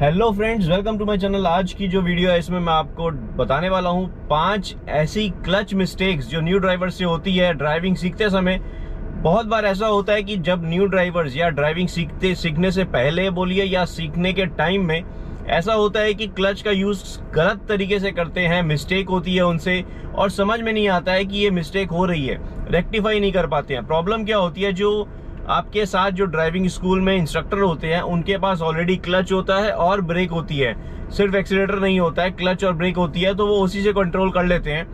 Hello friends, welcome to my channel. आज की जो वीडियो है इसमें मैं आपको बताने वाला हूँ 5 ऐसी क्लच मिस्टेक्स जो न्यू ड्राइवर से होती है ड्राइविंग सीखते समय। बहुत बार ऐसा होता है कि जब न्यू ड्राइवर्स या ड्राइविंग सीखने से पहले बोलिए या सीखने के टाइम में ऐसा होता है कि क्लच का यूज गलत तरीके से करते हैं, मिस्टेक होती है उनसे और समझ में नहीं आता है कि ये मिस्टेक हो रही है, रेक्टिफाई नहीं कर पाते हैं। प्रॉब्लम क्या होती है, जो आपके साथ जो ड्राइविंग स्कूल में इंस्ट्रक्टर होते हैं उनके पास ऑलरेडी क्लच होता है और ब्रेक होती है, सिर्फ एक्सीलरेटर नहीं होता है, क्लच और ब्रेक होती है, तो वो उसी से कंट्रोल कर लेते हैं।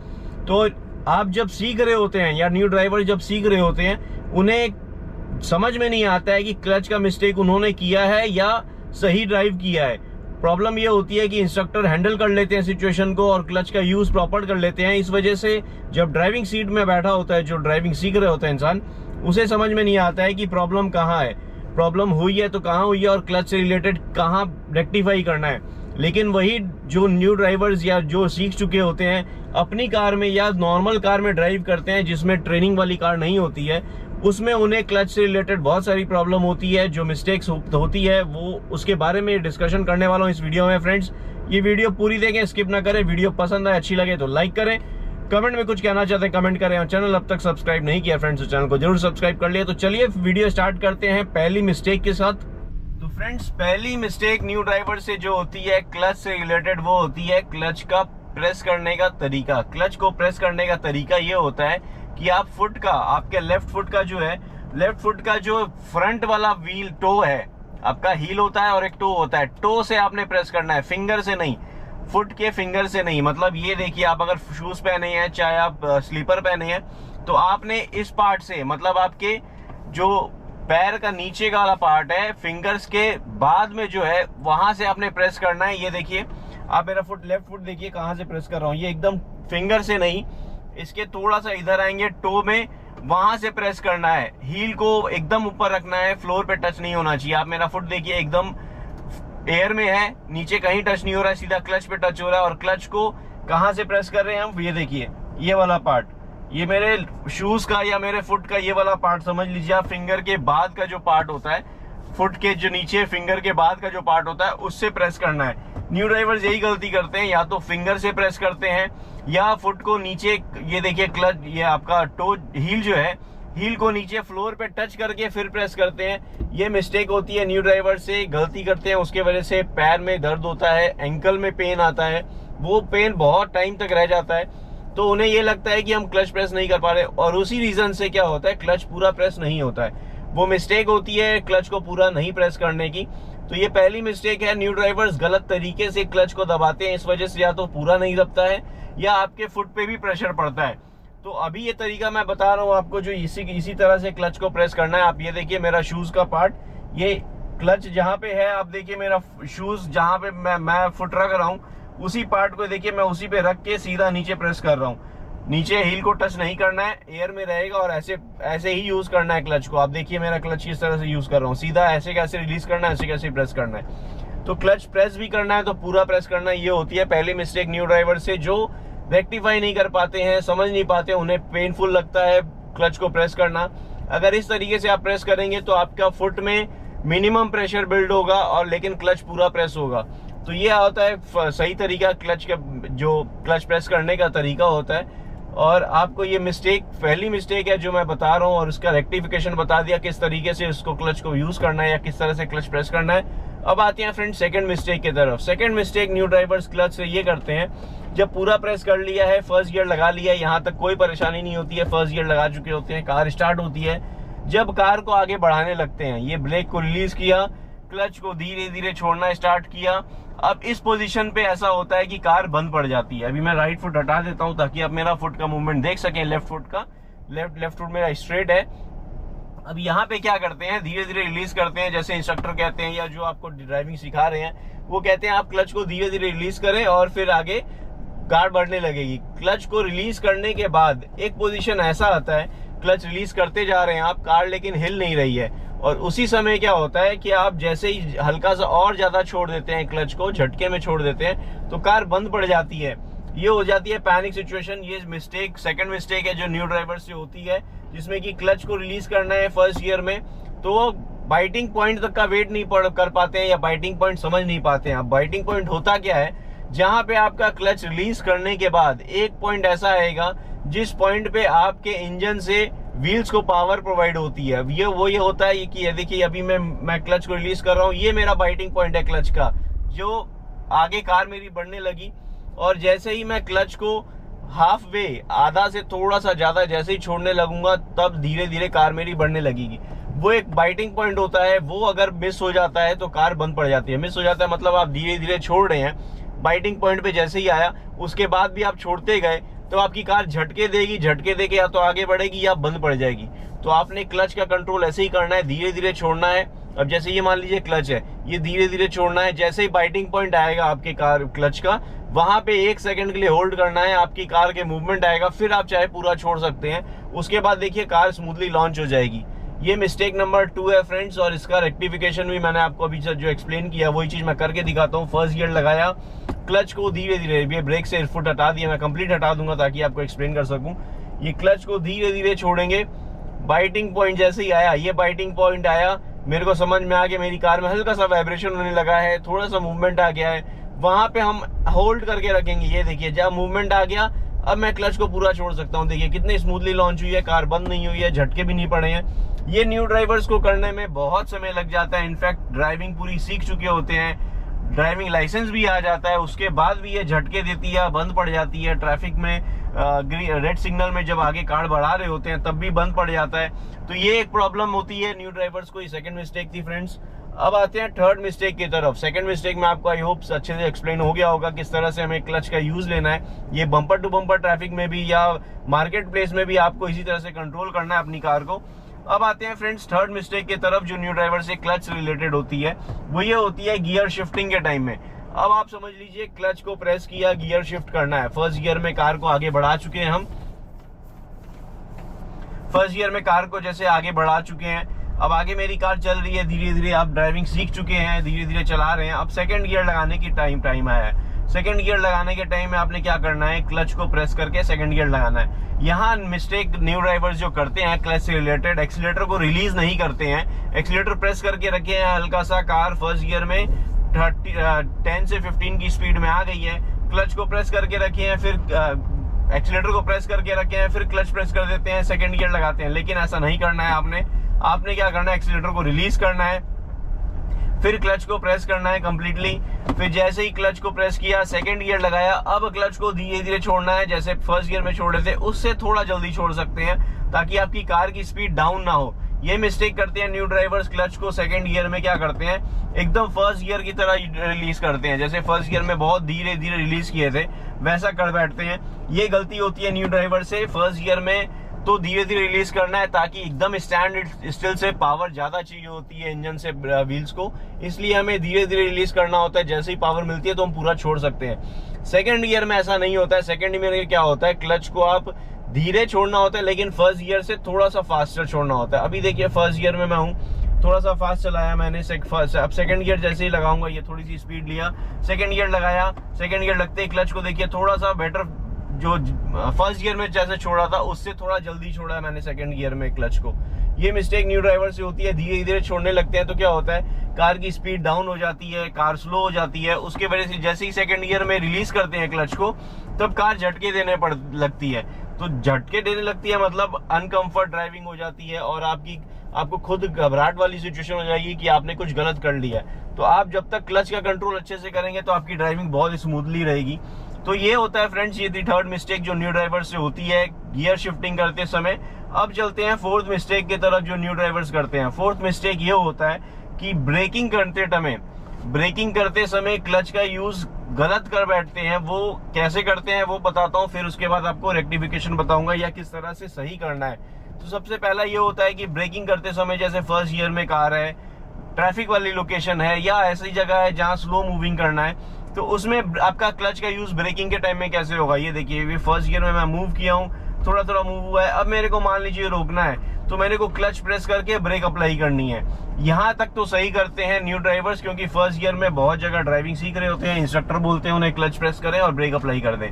तो आप जब सीख रहे होते हैं या न्यू ड्राइवर जब सीख रहे होते हैं, उन्हें समझ में नहीं आता है कि क्लच का मिस्टेक उन्होंने किया है या सही ड्राइव किया है। प्रॉब्लम ये होती है कि इंस्ट्रक्टर हैंडल कर लेते हैं सिचुएशन को और क्लच का यूज प्रॉपर कर लेते हैं। इस वजह से जब ड्राइविंग सीट में बैठा होता है, जो ड्राइविंग सीख रहे होता है इंसान, उसे समझ में नहीं आता है कि प्रॉब्लम कहाँ है, प्रॉब्लम हुई है तो कहाँ हुई है और क्लच से रिलेटेड कहाँ रेक्टिफाई करना है। लेकिन वही जो न्यू ड्राइवर्स या जो सीख चुके होते हैं अपनी कार में या नॉर्मल कार में ड्राइव करते हैं जिसमें ट्रेनिंग वाली कार नहीं होती है, उसमें उन्हें क्लच से रिलेटेड बहुत सारी प्रॉब्लम होती है, जो मिस्टेक्स होती है वो उसके बारे में डिस्कशन करने वाला हूँ इस वीडियो में। फ्रेंड्स, ये वीडियो पूरी देखें, स्किप ना करें। वीडियो पसंद आए, अच्छी लगे तो लाइक करें, कमेंट में कुछ कहना चाहते हैं कमेंट करें और चैनल अब तक सब्सक्राइब नहीं किया फ्रेंड्स तो चैनल को जरूर सब्सक्राइब कर लिया। तो चलिए वीडियो स्टार्ट करते हैं पहली मिस्टेक के साथ। तो फ्रेंड्स, पहली मिस्टेक न्यू ड्राइवर से जो होती है क्लच से रिलेटेड, वो होती है क्लच का प्रेस करने का तरीका। क्लच को प्रेस करने का तरीका ये होता है कि आप फुट का, आपके लेफ्ट फुट का जो है, लेफ्ट फुट का जो फ्रंट वाला व्हील टो है, आपका हील होता है और एक टो होता है, टो से आपने प्रेस करना है, फिंगर से नहीं, फुट के फिंगर से नहीं। मतलब ये देखिए, आप अगर शूज पहने हैं, चाहे आप स्लीपर पहने हैं, तो आपने इस पार्ट से, मतलब आपके जो पैर का नीचे का वाला पार्ट है, फिंगर्स के बाद में जो है, वहां से आपने प्रेस करना है। ये देखिए, आप मेरा फुट, लेफ्ट फुट देखिए कहां से प्रेस कर रहा हूं, ये एकदम फिंगर से नहीं, इसके थोड़ा सा इधर आएंगे, टो में, वहां से प्रेस करना है। हील को एकदम ऊपर रखना है, फ्लोर पे टच नहीं होना चाहिए। आप मेरा फुट देखिए एकदम एयर में है, नीचे कहीं टच नहीं हो रहा है, सीधा क्लच पे टच हो रहा है। और क्लच को कहां से प्रेस कर रहे हैं हम, ये देखिए, ये वाला पार्ट, ये मेरे शूज का या मेरे फुट का ये वाला पार्ट समझ लीजिए आप, फिंगर के बाद का जो पार्ट होता है, फुट के जो नीचे फिंगर के बाद का जो पार्ट होता है, उससे प्रेस करना है। न्यू ड्राइवर्स यही गलती करते हैं, या तो फिंगर से प्रेस करते हैं या फुट को नीचे, ये देखिए क्लच, ये आपका टो हील जो है, हील को नीचे फ्लोर पे टच करके फिर प्रेस करते हैं। ये मिस्टेक होती है, न्यू ड्राइवर से गलती करते हैं, उसके वजह से पैर में दर्द होता है, एंकल में पेन आता है, वो पेन बहुत टाइम तक रह जाता है, तो उन्हें ये लगता है कि हम क्लच प्रेस नहीं कर पा रहे, और उसी रीजन से क्या होता है, क्लच पूरा प्रेस नहीं होता है। वो मिस्टेक होती है क्लच को पूरा नहीं प्रेस करने की। तो ये पहली मिस्टेक है, न्यू ड्राइवर्स गलत तरीके से क्लच को दबाते हैं, इस वजह से या तो पूरा नहीं दबता है या आपके फुट पे भी प्रेशर पड़ता है। तो अभी ये तरीका मैं बता रहा हूँ आपको, जो इसी तरह से क्लच को प्रेस करना है। आप ये देखिए, मेरा शूज का पार्ट, ये क्लच जहाँ पे है, आप देखिए मेरा शूज जहाँ पे मैं फुट रख रहा हूँ, उसी पार्ट को देखिए, मैं उसी पे रख के सीधा नीचे प्रेस कर रहा हूँ। नीचे हील को टच नहीं करना है, एयर में रहेगा और ऐसे ही यूज करना है क्लच को। आप देखिए मेरा क्लच किस तरह से यूज कर रहा हूँ, सीधा ऐसे कैसे रिलीज करना है, ऐसे कैसे प्रेस करना है। तो क्लच प्रेस भी करना है तो पूरा प्रेस करना है। ये होती है पहली मिस्टेक न्यू ड्राइवर से, जो रेक्टिफाई नहीं कर पाते हैं, समझ नहीं पाते, उन्हें पेनफुल लगता है क्लच को प्रेस करना। अगर इस तरीके से आप प्रेस करेंगे तो आपका फुट में मिनिमम प्रेशर बिल्ड होगा और लेकिन क्लच पूरा प्रेस होगा। तो ये होता है सही तरीका, क्लच का जो क्लच प्रेस करने का तरीका होता है। और आपको ये मिस्टेक, पहली मिस्टेक है जो मैं बता रहा हूँ, और उसका रेक्टिफिकेशन बता दिया किस तरीके से उसको क्लच को यूज करना है या किस तरह से क्लच प्रेस करना है। अब आते हैं फ्रेंड सेकंड मिस्टेक की तरफ। Second mistake new drivers clutch से ये करते हैं, जब पूरा प्रेस कर लिया है, फर्स्ट गियर लगा लिया है, यहाँ तक कोई परेशानी नहीं होती है, फर्स्ट गियर लगा चुके होते हैं, कार स्टार्ट होती है, जब कार को आगे बढ़ाने लगते हैं, ये ब्रेक को रिलीज किया, क्लच को धीरे धीरे छोड़ना स्टार्ट किया, अब इस पोजीशन पे ऐसा होता है कि कार बंद पड़ जाती है। अभी मैं राइट फुट हटा देता हूं ताकि आप मेरा फुट का मूवमेंट देख सकें, लेफ्ट फुट का, लेफ्ट फुट मेरा स्ट्रेट है। अब यहाँ पे क्या करते हैं, धीरे धीरे रिलीज करते हैं, जैसे इंस्ट्रक्टर कहते हैं या जो आपको ड्राइविंग सिखा रहे हैं वो कहते हैं आप क्लच को धीरे धीरे रिलीज करें और फिर आगे कार बढ़ने लगेगी। क्लच को रिलीज करने के बाद एक पोजीशन ऐसा आता है, क्लच रिलीज करते जा रहे हैं आप, कार लेकिन हिल नहीं रही है, और उसी समय क्या होता है कि आप जैसे ही हल्का सा और ज्यादा छोड़ देते हैं, क्लच को झटके में छोड़ देते हैं, तो कार बंद पड़ जाती है। ये हो जाती है पैनिक सिचुएशन। ये मिस्टेक, सेकंड मिस्टेक है जो न्यू ड्राइवर से होती है, जिसमें कि क्लच को रिलीज करना है फर्स्ट गियर में, तो बाइटिंग पॉइंट तक का वेट नहीं कर पाते हैं या बाइटिंग पॉइंट समझ नहीं पाते हैं। अब बाइटिंग पॉइंट होता क्या है, जहां पे आपका क्लच रिलीज करने के बाद एक पॉइंट ऐसा आएगा जिस पॉइंट पे आपके इंजन से व्हील्स को पावर प्रोवाइड होती है। ये होता है कि ये देखिए अभी मैं क्लच को रिलीज कर रहा हूँ, ये मेरा बाइटिंग पॉइंट है क्लच का, जो आगे कार मेरी बढ़ने लगी और जैसे ही मैं क्लच को हाफ वे, आधा से थोड़ा सा ज्यादा जैसे ही छोड़ने लगूंगा तब धीरे धीरे कार मेरी बढ़ने लगेगी। वो एक बाइटिंग पॉइंट होता है, वो अगर मिस हो जाता है तो कार बंद पड़ जाती है। मिस हो जाता है मतलब आप धीरे धीरे छोड़ रहे हैं, बाइटिंग पॉइंट पे जैसे ही आया उसके बाद भी आप छोड़ते गए तो आपकी कार झटके देगी, झटके देके या तो आगे बढ़ेगी या बंद पड़ जाएगी। तो आपने क्लच का कंट्रोल ऐसे ही करना है, धीरे धीरे छोड़ना है। अब जैसे ये मान लीजिए क्लच है, ये धीरे धीरे छोड़ना है। जैसे ही बाइटिंग पॉइंट आएगा आपके कार क्लच का, वहां पे 1 सेकंड के लिए होल्ड करना है, आपकी कार के मूवमेंट आएगा, फिर आप चाहे पूरा छोड़ सकते हैं। उसके बाद देखिए कार स्मूथली लॉन्च हो जाएगी। ये मिस्टेक नंबर 2 है फ्रेंड्स, और इसका रेक्टिफिकेशन भी मैंने आपको अभी जो एक्सप्लेन किया वही चीज मैं करके दिखाता हूँ। फर्स्ट गियर लगाया, क्लच को धीरे धीरे, ये ब्रेक से फुट हटा दिया, मैं कंप्लीट हटा दूंगा ताकि आपको एक्सप्लेन कर सकूं। ये क्लच को धीरे धीरे छोड़ेंगे, बाइटिंग पॉइंट जैसे ही आया, ये बाइटिंग पॉइंट आया, मेरे को समझ में आ गया मेरी कार में हल्का सा वाइब्रेशन होने लगा है, थोड़ा सा मूवमेंट आ गया है, वहां पे हम होल्ड करके रखेंगे। ये देखिए जब मूवमेंट आ गया अब मैं क्लच को पूरा छोड़ सकता हूँ। देखिए कितनी स्मूथली लॉन्च हुई है, कार बंद नहीं हुई है, झटके भी नहीं पड़े हैं। ये न्यू ड्राइवर्स को करने में बहुत समय लग जाता है। इनफैक्ट ड्राइविंग पूरी सीख चुके होते हैं, ड्राइविंग लाइसेंस भी आ जाता है, उसके बाद भी ये झटके देती है, बंद पड़ जाती है। ट्रैफिक में रेड सिग्नल में जब आगे कार बढ़ा रहे होते हैं तब भी बंद पड़ जाता है। तो ये एक प्रॉब्लम होती है न्यू ड्राइवर्स को। ये सेकंड मिस्टेक थी फ्रेंड्स। अब आते हैं थर्ड मिस्टेक की तरफ। सेकंड मिस्टेक में आपको आई होप अच्छे से एक्सप्लेन हो गया होगा किस तरह से हमें क्लच का यूज लेना है। ये बम्पर टू बम्पर ट्रैफिक में भी या मार्केट प्लेस में भी आपको इसी तरह से कंट्रोल करना है अपनी कार को। अब आते हैं फ्रेंड्स थर्ड मिस्टेक की तरफ जो न्यू ड्राइवर से क्लच रिलेटेड होती है, वो ये होती है गियर शिफ्टिंग के टाइम में। अब आप समझ लीजिए क्लच को प्रेस किया, गियर शिफ्ट करना है। फर्स्ट गियर में कार को आगे बढ़ा चुके हैं हम, फर्स्ट गियर में कार को जैसे आगे बढ़ा चुके हैं। अब आगे मेरी कार चल रही है, धीरे धीरे आप ड्राइविंग सीख चुके हैं, धीरे धीरे चला रहे हैं। अब सेकंड गियर लगाने की टाइम आया है। सेकंड गियर लगाने के टाइम में आपने क्या करना है, क्लच को प्रेस करके सेकंड गियर लगाना है। यहाँ मिस्टेक न्यू ड्राइवर्स जो करते हैं क्लच से रिलेटेड, एक्सीलेटर को रिलीज नहीं करते हैं, एक्सीलेटर प्रेस करके रखे हैं हल्का सा, कार फर्स्ट गियर में 10 से 15 की स्पीड में आ गई है, क्लच को प्रेस करके रखे हैं, फिर एक्सीलेटर को प्रेस करके रखे हैं, फिर क्लच प्रेस कर देते हैं, सेकंड गियर लगाते हैं। लेकिन ऐसा नहीं करना है आपने क्या करना है, एक्सीलेटर को रिलीज करना है, फिर क्लच को प्रेस करना है कंप्लीटली। फिर जैसे ही क्लच को प्रेस किया, सेकंड गियर लगाया, अब क्लच को धीरे धीरे छोड़ना है। जैसे फर्स्ट गियर में छोड़ रहे थे उससे थोड़ा जल्दी छोड़ सकते हैं ताकि आपकी कार की स्पीड डाउन ना हो। ये मिस्टेक करते हैं न्यू ड्राइवर्स, क्लच को सेकंड गियर में क्या करते हैं, एकदम फर्स्ट गियर की तरह रिलीज करते हैं। जैसे फर्स्ट गियर में बहुत धीरे धीरे रिलीज किए थे वैसा कर बैठते हैं। ये गलती होती है न्यू ड्राइवर से। फर्स्ट गियर में तो धीरे धीरे रिलीज करना है ताकि एकदम स्टैंड स्टिल से पावर ज्यादा चाहिए होती है इंजन से व्हील्स को, इसलिए हमें धीरे धीरे रिलीज करना होता है। जैसे ही पावर मिलती है तो हम पूरा छोड़ सकते हैं। सेकंड गियर में ऐसा नहीं होता है। सेकंड गियर में क्या होता है, क्लच को आप धीरे छोड़ना होता है लेकिन फर्स्ट गियर से थोड़ा सा फास्टर छोड़ना होता है। अभी देखिए फर्स्ट गियर में मैं हूँ, थोड़ा सा फास्ट चलाया मैंने। अब सेकंड गियर जैसे ही लगाऊंगा, ये थोड़ी सी स्पीड लिया, सेकंड गियर लगाया, सेकंड गियर लगते ही क्लच को देखिए थोड़ा सा बेटर, जो फर्स्ट गियर में जैसे छोड़ा था उससे थोड़ा जल्दी छोड़ा है मैंने सेकंड गियर में क्लच को। ये मिस्टेक न्यू ड्राइवर से होती है, धीरे धीरे छोड़ने लगते हैं तो क्या होता है, कार की स्पीड डाउन हो जाती है, कार स्लो हो जाती है। उसके वजह से जैसे ही सेकंड गियर में रिलीज करते हैं क्लच को तब कार झटके देने पड़ लगती है। तो झटके देने लगती है मतलब अनकंफर्ट ड्राइविंग हो जाती है और आपको खुद घबराहट वाली सिचुएशन हो जाएगी कि आपने कुछ गलत कर लिया। तो आप जब तक क्लच का कंट्रोल अच्छे से करेंगे तो आपकी ड्राइविंग बहुत स्मूथली रहेगी। तो ये होता है फ्रेंड्स, ये थी थर्ड मिस्टेक जो न्यू ड्राइवर से होती है गियर शिफ्टिंग करते समय। अब चलते हैं फोर्थ मिस्टेक की तरफ जो न्यू ड्राइवर्स करते हैं। फोर्थ मिस्टेक ये होता है कि ब्रेकिंग करते समय क्लच का यूज गलत कर बैठते हैं। वो कैसे करते हैं वो बताता हूँ, फिर उसके बाद आपको रेक्टिफिकेशन बताऊंगा या किस तरह से सही करना है। तो सबसे पहला ये होता है कि ब्रेकिंग करते समय जैसे फर्स्ट गियर में कार है, ट्रैफिक वाली लोकेशन है या ऐसी जगह है जहाँ स्लो मूविंग करना है, तो उसमें आपका क्लच का यूज ब्रेकिंग के टाइम में कैसे होगा। ये देखिए ये फर्स्ट गियर में मैं मूव किया हूँ, थोड़ा थोड़ा मूव हुआ है। अब मेरे को मान लीजिए रोकना है तो मेरे को क्लच प्रेस करके ब्रेक अप्लाई करनी है। यहाँ तक तो सही करते हैं न्यू ड्राइवर्स, क्योंकि फर्स्ट गियर में बहुत जगह ड्राइविंग सीख रहे होते हैं, इंस्ट्रक्टर बोलते हैं उन्हें क्लच प्रेस करें और ब्रेक अप्लाई कर दें।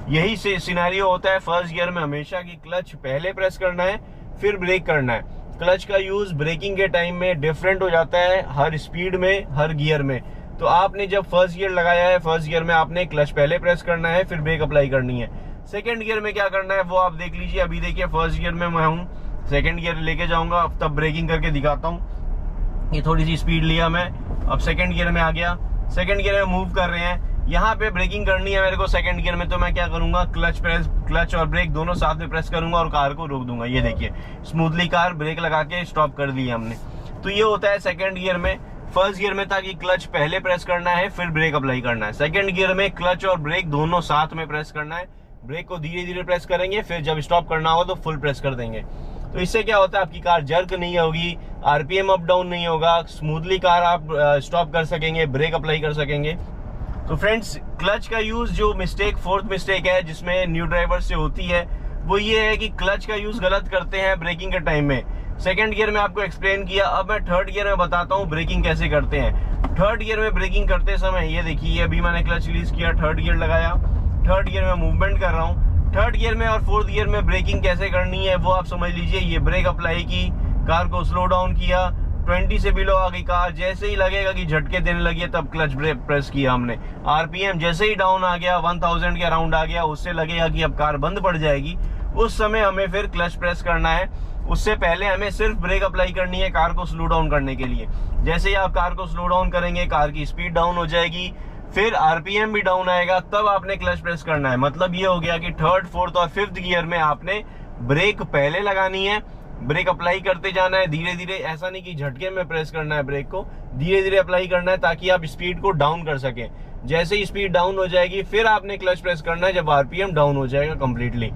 यही सिनेरियो होता है फर्स्ट गियर में हमेशा, कि क्लच पहले प्रेस करना है फिर ब्रेक करना है। क्लच का यूज ब्रेकिंग के टाइम में डिफरेंट हो जाता है, हर स्पीड में, हर गियर में। तो आपने जब फर्स्ट गियर लगाया है, फर्स्ट गियर में आपने क्लच पहले प्रेस करना है, फिर ब्रेक अप्लाई करनी है। सेकंड गियर में क्या करना है वो आप देख लीजिए। अभी देखिए फर्स्ट गियर में मैं हूँ, सेकंड गियर लेके जाऊंगा, तब ब्रेकिंग करके दिखाता हूँ। ये थोड़ी सी स्पीड लिया मैं, अब सेकंड गियर में आ गया, सेकंड गियर में मूव कर रहे हैं, यहाँ पे ब्रेकिंग करनी है मेरे को सेकंड गियर में। तो मैं क्या करूंगा, क्लच और ब्रेक दोनों साथ में प्रेस करूंगा और कार को रोक दूंगा। ये देखिए स्मूथली कार ब्रेक लगा के स्टॉप कर दी हमने। तो ये होता है सेकंड गियर में। फर्स्ट गियर में था कि क्लच पहले प्रेस करना है, फिर ब्रेक अप्लाई करना है। सेकंड गियर में क्लच और ब्रेक दोनों साथ में प्रेस करना है, ब्रेक को धीरे धीरे प्रेस करेंगे, फिर जब स्टॉप करना हो तो फुल प्रेस कर देंगे। तो इससे क्या होता है, आपकी कार जर्क नहीं होगी, आरपीएम अप डाउन नहीं होगा, स्मूथली कार आप स्टॉप कर सकेंगे, ब्रेक अप्लाई कर सकेंगे। तो फ्रेंड्स, क्लच का यूज जो मिस्टेक, फोर्थ मिस्टेक है जिसमें न्यू ड्राइवर से होती है, वो ये है कि क्लच का यूज गलत करते हैं ब्रेकिंग के टाइम में। सेकंड गियर में आपको एक्सप्लेन किया, अब मैं थर्ड गियर में बताता हूँ ब्रेकिंग कैसे करते हैं। थर्ड गियर में ब्रेकिंग करते समय ये देखिए, अभी मैंने क्लच रिलीज किया, थर्ड गियर लगाया, थर्ड गियर में मूवमेंट कर रहा हूँ। थर्ड गियर में और फोर्थ गियर में ब्रेकिंग कैसे करनी है वो आप समझ लीजिए। ये ब्रेक अप्लाई की, कार को स्लो डाउन किया, 20 से बिलो आ गई कार, जैसे ही लगेगा कि झटके देने लगी है तब क्लच ब्रेक प्रेस किया हमने। आरपीएम जैसे ही डाउन आ गया, 1000 के अराउंड आ गया, उससे लगेगा कि अब कार बंद पड़ जाएगी, उस समय हमें फिर क्लच प्रेस करना है। उससे पहले हमें सिर्फ ब्रेक अप्लाई करनी है कार को स्लो डाउन करने के लिए। जैसे ही आप कार को स्लो डाउन करेंगे, कार की स्पीड डाउन हो जाएगी, फिर आरपीएम भी डाउन आएगा, तब आपने क्लच प्रेस करना है। मतलब ये हो गया कि थर्ड, फोर्थ और फिफ्थ गियर में आपने ब्रेक पहले लगानी है, ब्रेक अप्लाई करते जाना है धीरे धीरे। ऐसा नहीं कि झटके में प्रेस करना है, ब्रेक को धीरे धीरे अप्लाई करना है ताकि आप स्पीड को डाउन कर सकें। जैसे ही स्पीड डाउन हो जाएगी फिर आपने क्लच प्रेस करना है जब आरपीएम डाउन हो जाएगा कंप्लीटली।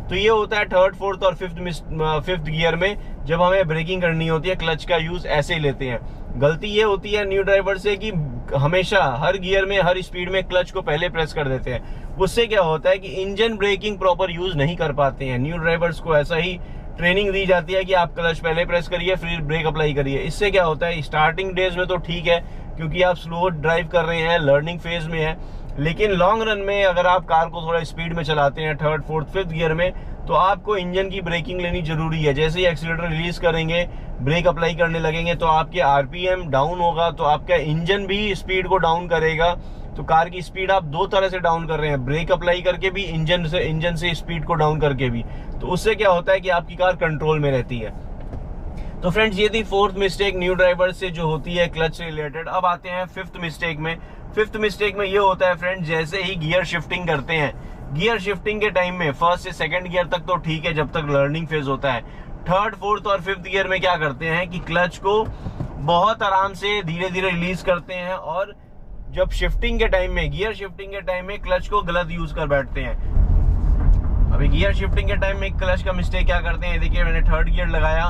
तो ये होता है थर्ड, फोर्थ और फिफ्थ गियर में जब हमें ब्रेकिंग करनी होती है, क्लच का यूज ऐसे ही लेते हैं। गलती ये होती है न्यू ड्राइवर से कि हमेशा हर गियर में, हर स्पीड में क्लच को पहले प्रेस कर देते हैं। उससे क्या होता है कि इंजन ब्रेकिंग प्रॉपर यूज नहीं कर पाते हैं। न्यू ड्राइवर्स को ऐसा ही ट्रेनिंग दी जाती है कि आप क्लच पहले प्रेस करिए फिर ब्रेक अप्लाई करिए। इससे क्या होता है, स्टार्टिंग डेज में तो ठीक है क्योंकि आप स्लो ड्राइव कर रहे हैं, लर्निंग फेज में है, लेकिन लॉन्ग रन में अगर आप कार को थोड़ा स्पीड में चलाते हैं थर्ड, फोर्थ, फिफ्थ गियर में, तो आपको इंजन की ब्रेकिंग लेनी जरूरी है। जैसे ही एक्सीलरेटर रिलीज करेंगे, ब्रेक अप्लाई करने लगेंगे, तो आपके आरपीएम डाउन होगा, तो आपका इंजन भी स्पीड को डाउन करेगा। तो कार की स्पीड आप दो तरह से डाउन कर रहे हैं, ब्रेक अप्लाई करके भी, इंजन से स्पीड को डाउन करके भी। तो उससे क्या होता है कि आपकी कार कंट्रोल में रहती है। तो फ्रेंड्स, ये थी फोर्थ मिस्टेक न्यू ड्राइवर से जो होती है क्लच से रिलेटेड। अब आते हैं फिफ्थ मिस्टेक में। फिफ्थ मिस्टेक में ये होता है फ्रेंड्स, जैसे ही गियर शिफ्टिंग करते हैं, गियर शिफ्टिंग के टाइम में फर्स्ट से सेकंड गियर तक तो ठीक है जब तक लर्निंग फेज होता है। थर्ड, फोर्थ और फिफ्थ गियर में क्या करते हैं कि क्लच को बहुत आराम से धीरे धीरे रिलीज करते हैं, और जब शिफ्टिंग के टाइम में, गियर शिफ्टिंग के टाइम में क्लच को गलत यूज कर बैठते हैं। अभी गियर शिफ्टिंग के टाइम में क्लच का मिस्टेक क्या करते हैं, देखिए मैंने थर्ड गियर लगाया,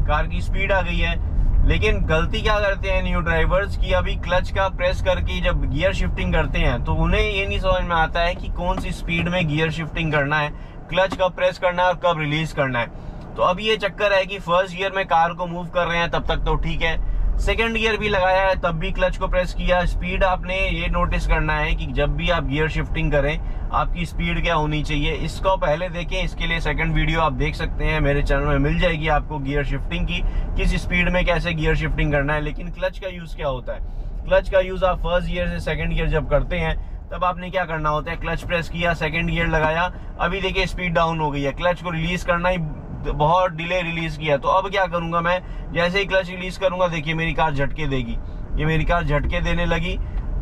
कार की स्पीड आ गई है, लेकिन गलती क्या करते हैं न्यू ड्राइवर्स की, अभी क्लच का प्रेस करके जब गियर शिफ्टिंग करते हैं तो उन्हें ये नहीं समझ में आता है कि कौन सी स्पीड में गियर शिफ्टिंग करना है, क्लच कब प्रेस करना है और कब रिलीज करना है। तो अब ये चक्कर है कि फर्स्ट गियर में कार को मूव कर रहे हैं तब तक तो ठीक है, सेकंड गियर भी लगाया है तब भी क्लच को प्रेस किया। स्पीड आपने ये नोटिस करना है कि जब भी आप गियर शिफ्टिंग करें आपकी स्पीड क्या होनी चाहिए, इसको पहले देखें। इसके लिए सेकंड वीडियो आप देख सकते हैं, मेरे चैनल में मिल जाएगी आपको, गियर शिफ्टिंग की किस स्पीड में कैसे गियर शिफ्टिंग करना है। लेकिन क्लच का यूज क्या होता है, क्लच का यूज आप फर्स्ट गियर से सेकंड गियर जब करते हैं तब आपने क्या करना होता है, क्लच प्रेस किया, सेकंड गियर लगाया, अभी देखिए स्पीड डाउन हो गई है, क्लच को रिलीज करना ही बहुत डिले रिलीज किया। तो अब क्या करूंगा मैं, जैसे ही क्लच रिलीज करूंगा देखिए मेरी कार झटके देगी, ये मेरी कार झटके देने लगी,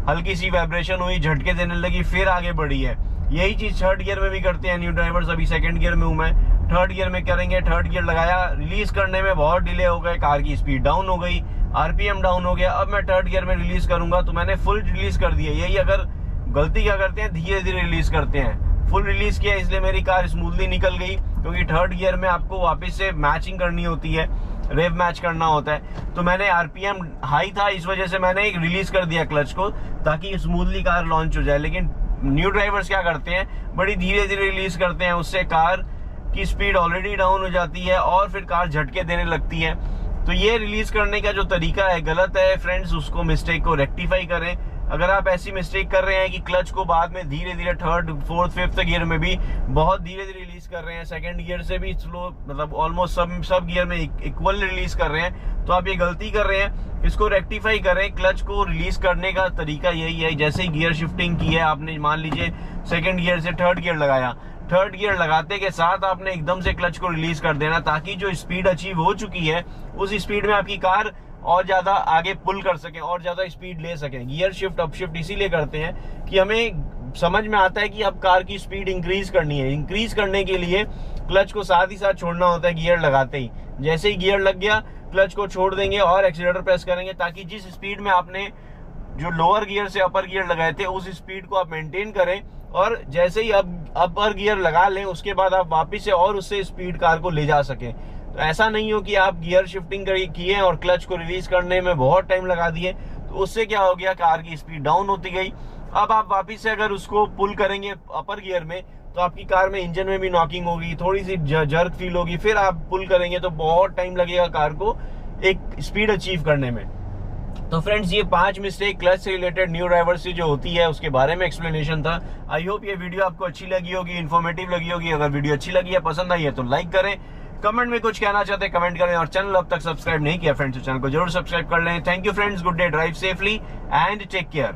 हल्की सी वाइब्रेशन हुई, झटके देने लगी, फिर आगे बढ़ी है। यही चीज थर्ड गियर में भी करते हैं न्यू ड्राइवर्स। अभी सेकंड गियर में हूं मैं, थर्ड गियर में करेंगे, थर्ड गियर लगाया, रिलीज करने में बहुत डिले हो गए, कार की स्पीड डाउन हो गई, आरपीएम डाउन हो गया। अब मैं थर्ड गियर में रिलीज करूंगा तो मैंने फुल रिलीज कर दिया। यही अगर गलती क्या करते हैं, धीरे धीरे रिलीज करते हैं, फुल रिलीज किया इसलिए मेरी कार स्मूथली निकल गई, क्योंकि थर्ड गियर में आपको वापस से मैचिंग करनी होती है, रेव मैच करना होता है। तो मैंने आरपीएम हाई था इस वजह से मैंने रिलीज कर दिया क्लच को, ताकि स्मूथली कार लॉन्च हो जाए। लेकिन न्यू ड्राइवर्स क्या करते हैं, बड़ी धीरे धीरे रिलीज करते हैं, उससे कार की स्पीड ऑलरेडी डाउन हो जाती है और फिर कार झटके देने लगती है। तो ये रिलीज करने का जो तरीका है गलत है फ्रेंड्स, उसको मिस्टेक को रेक्टिफाई करें। अगर आप ऐसी मिस्टेक कर रहे हैं कि क्लच को बाद में धीरे धीरे थर्ड फोर्थ फिफ्थ गियर में भी बहुत धीरे धीरे रिलीज कर रहे हैं, सेकंड गियर से भी स्लो, मतलब ऑलमोस्ट सब गियर में इक्वल रिलीज कर रहे हैं, तो आप ये गलती कर रहे हैं। इसको रेक्टिफाई करें। क्लच को रिलीज करने का तरीका यही है, जैसे ही गियर शिफ्टिंग की है आपने, मान लीजिए सेकंड गियर से थर्ड गियर लगाया, थर्ड गियर लगाते के साथ आपने एकदम से क्लच को रिलीज कर देना, ताकि जो स्पीड अचीव हो चुकी है उस स्पीड में आपकी कार और ज्यादा आगे पुल कर सके और ज्यादा स्पीड ले सके। गियर शिफ्ट अपशिफ्ट इसीलिए करते हैं कि हमें समझ में आता है कि अब कार की स्पीड इंक्रीज करनी है। इंक्रीज करने के लिए क्लच को साथ ही साथ छोड़ना होता है गियर लगाते ही। जैसे ही गियर लग गया क्लच को छोड़ देंगे और एक्सीलरेटर प्रेस करेंगे, ताकि जिस स्पीड में आपने जो लोअर गियर से अपर गियर लगाए थे उस स्पीड को आप मेंटेन करें, और जैसे ही अब अपर गियर लगा लें उसके बाद आप वापस से और उससे स्पीड कार को ले जा सकें। तो ऐसा नहीं हो कि आप गियर शिफ्टिंग किए और क्लच को रिलीज करने में बहुत टाइम लगा दिए, तो उससे क्या हो गया, कार की स्पीड डाउन होती गई। अब आप वापस से अगर उसको पुल करेंगे अपर गियर में, तो आपकी कार में इंजन में भी नॉकिंग होगी, थोड़ी सी जर्क फील होगी, फिर आप पुल करेंगे तो बहुत टाइम लगेगा कार को एक स्पीड अचीव करने में। तो फ्रेंड्स, ये 5 मिस्टेक क्लच से रिलेटेड न्यू ड्राइवर से जो होती है उसके बारे में एक्सप्लेनेशन था। आई होप ये वीडियो आपको अच्छी लगी होगी, इन्फॉर्मेटिव लगी होगी। अगर वीडियो अच्छी लगी है, पसंद आई है तो लाइक करें, कमेंट में कुछ कहना चाहते हैं कमेंट करें, और चैनल अब तक सब्सक्राइब नहीं किया फ्रेंड्स तो चैनल को जरूर सब्सक्राइब कर लें। Thank you friends, good day, drive safely and take care.